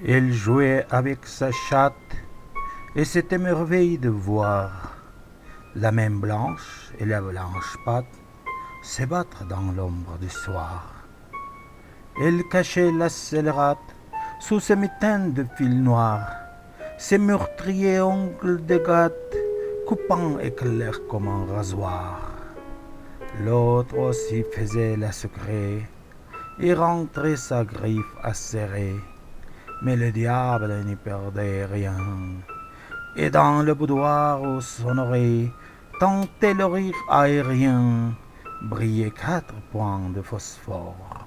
Elle jouait avec sa chatte et c'était merveille de voir la main blanche et la blanche patte se battre dans l'ombre du soir. Elle cachait la scélérate sous ses mitaines de fil noir, ses meurtriers ongles de gatte coupant éclairs comme un rasoir. L'autre aussi faisait la secret et rentrait sa griffe acérée, mais le diable n'y perdait rien. Et dans le boudoir où son oreille tentait le rire aérien, brillaient 4 points de phosphore.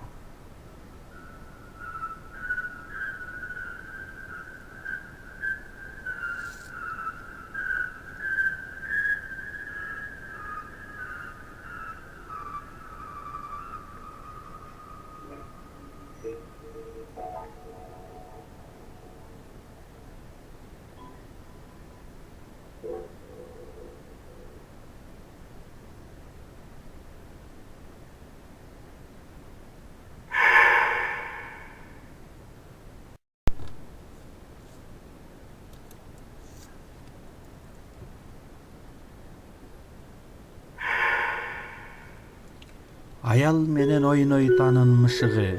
Аял менен ойнойтанын мышыгы,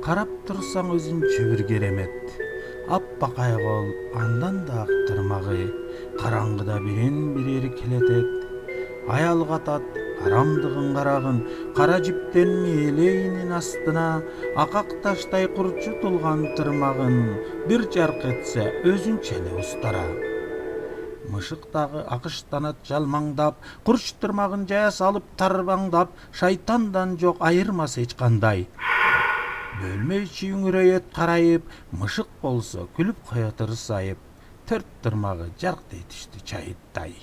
карап турсаң өзүнчө бир керемет. Аппак айгол андан да ак тырмагы, караңгыда бирин-бир эркелетет. Аял катат карамдыгын карагын, кара жиптен мээлейинин астына акак таштай курчутулган тырмагын бир жарк этсе өзүнчө эле устара. Мышык дагы акыштанат жалмаңдап, курч тырмагын жая салып тарбаңдап, шайтандан жок айырмасы эч кандай. Бөлмө ичи үңүрөйөт карайып, мышык болсо күлүп коет ырсайып, 4 тырмагы жарк этишти чайыттай.